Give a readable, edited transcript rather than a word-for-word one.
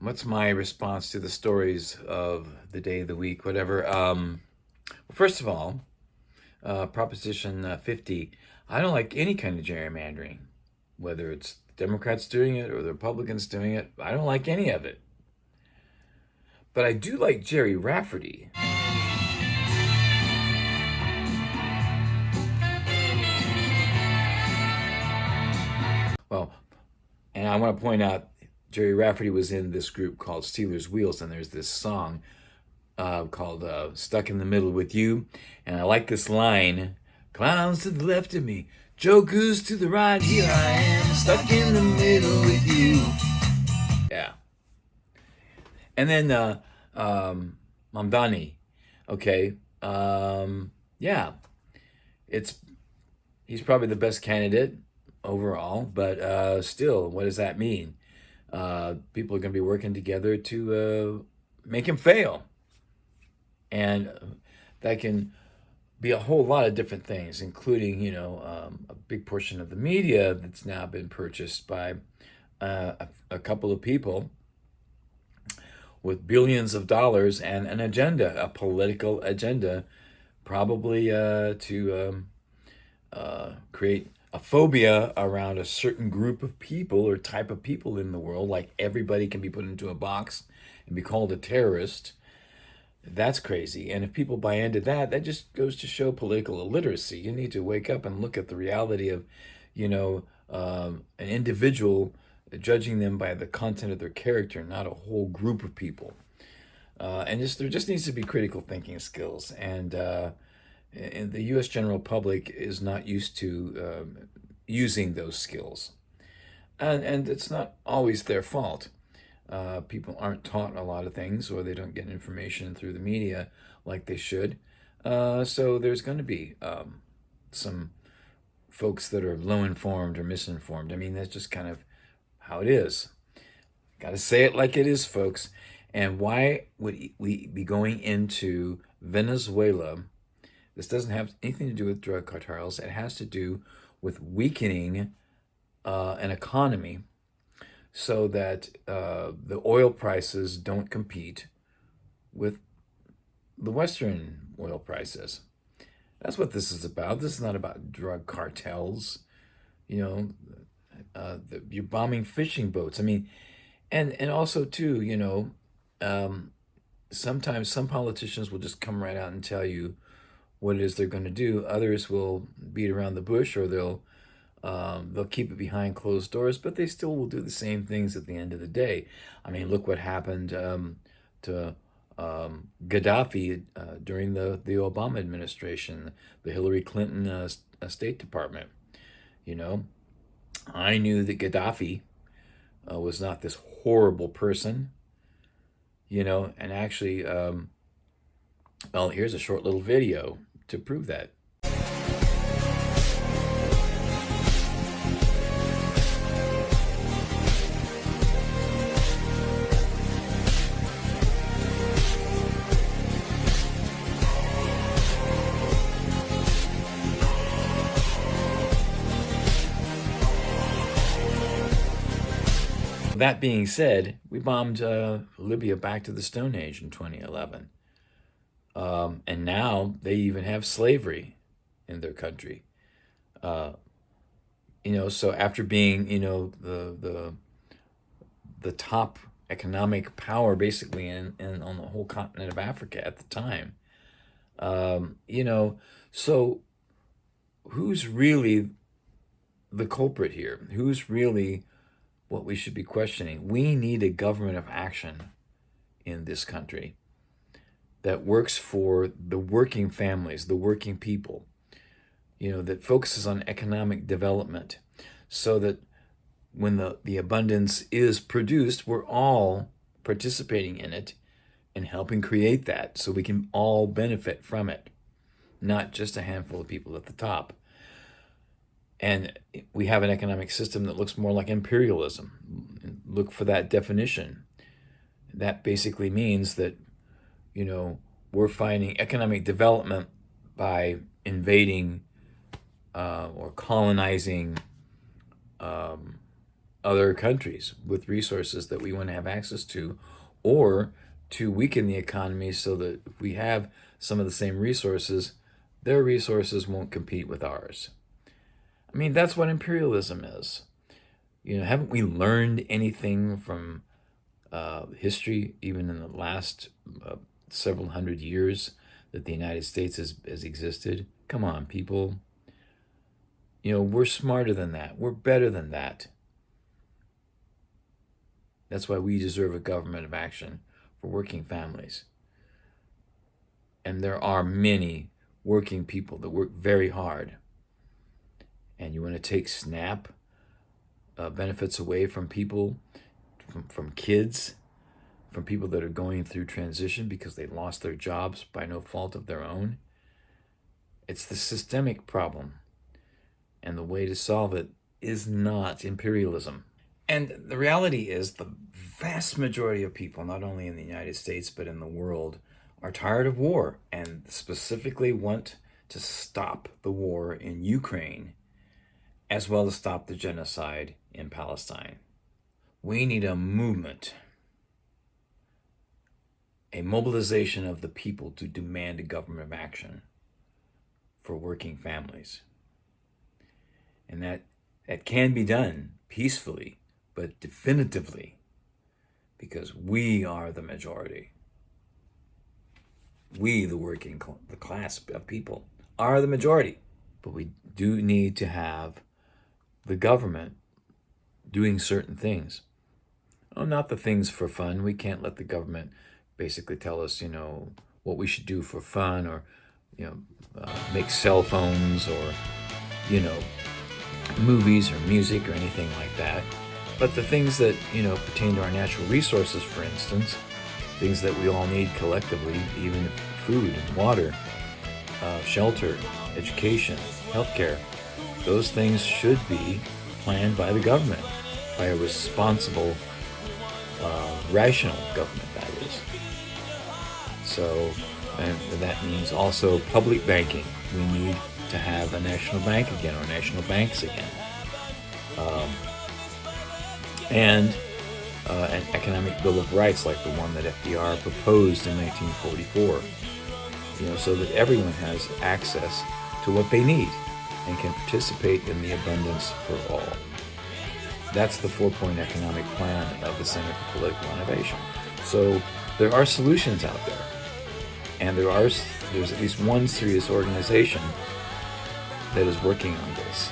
what's my response to the stories of the day, the week, whatever? First of all, Proposition 50, I don't like any kind of gerrymandering, whether it's Democrats doing it or the Republicans doing it. I don't like any of it. But I do like Jerry Rafferty. Well, and I want to point out Jerry Rafferty was in this group called Steelers Wheels, and there's this song called Stuck in the Middle with You. And I like this line: clowns to the left of me, jokers to the right, here I am, stuck in the middle with you. Yeah. And then Momdani. Okay. Yeah. It's He's probably the best candidate overall, but still, what does that mean? People are going to be working together to make him fail. And that can be a whole lot of different things, including, a big portion of the media that's now been purchased by a couple of people with billions of dollars and an agenda, a political agenda, probably to create a phobia around a certain group of people or type of people in the world, like everybody can be put into a box and be called a terrorist. That's crazy. And if people buy into that, that just goes to show political illiteracy. You need to wake up and look at the reality of, an individual, judging them by the content of their character, not a whole group of people. And there just needs to be critical thinking skills. And the U.S. general public is not used to using those skills. And it's not always their fault. People aren't taught a lot of things, or they don't get information through the media like they should. So there's going to be some folks that are low informed or misinformed. I mean, that's just kind of how it is. Got to say it like it is, folks. And why would we be going into Venezuela? This doesn't have anything to do with drug cartels. It has to do with weakening an economy so that the oil prices don't compete with the Western oil prices. That's what this is about. This is not about drug cartels. You're bombing fishing boats. I mean, and also too, sometimes some politicians will just come right out and tell you what it is they're going to do. Others will beat around the bush, or they'll keep it behind closed doors, but they still will do the same things at the end of the day. I mean, look what happened to Gaddafi during the Obama administration, the Hillary Clinton State Department. I knew that Gaddafi was not this horrible person, and actually, well, here's a short little video to prove that. That being said, we bombed Libya back to the Stone Age in 2011. And now they even have slavery in their country. So after being, the top economic power basically in on the whole continent of Africa at the time, so who's really the culprit here? Who's really what we should be questioning? We need a government of action in this country that works for the working families, the working people, that focuses on economic development, so that when the abundance is produced, we're all participating in it and helping create that, so we can all benefit from it, not just a handful of people at the top. And we have an economic system that looks more like imperialism. Look for that definition. That basically means that, we're finding economic development by invading or colonizing other countries with resources that we want to have access to, or to weaken the economy so that if we have some of the same resources, their resources won't compete with ours. I mean, that's what imperialism is. Haven't we learned anything from history, even in the last several hundred years that the United States has existed? Come on, people. We're smarter than that. We're better than that. That's why we deserve a government of action for working families. And there are many working people that work very hard. And you want to take SNAP benefits away from people, from kids, from people that are going through transition because they lost their jobs by no fault of their own. It's the systemic problem. And the way to solve it is not imperialism. And the reality is the vast majority of people, not only in the United States, but in the world, are tired of war and specifically want to stop the war in Ukraine, as well as stop the genocide in Palestine. We need a movement, a mobilization of the people to demand a government of action for working families. And that can be done peacefully, but definitively, because we are the majority. We, the class of people, are the majority. But we do need to have the government doing certain things. Oh, not the things for fun. We can't let the government basically tell us, what we should do for fun, or, make cell phones, or, movies or music or anything like that. But the things that, pertain to our natural resources, for instance, things that we all need collectively, even food and water, shelter, education, healthcare, those things should be planned by the government, by a responsible, rational government, that is. So, and that means also public banking. We need to have a national bank again, or national banks again. And an economic bill of rights like the one that FDR proposed in 1944, so that everyone has access to what they need and can participate in the abundance for all. That's the 4-point economic plan of the Center for Political Innovation. So there are solutions out there, and there's at least one serious organization that is working on this.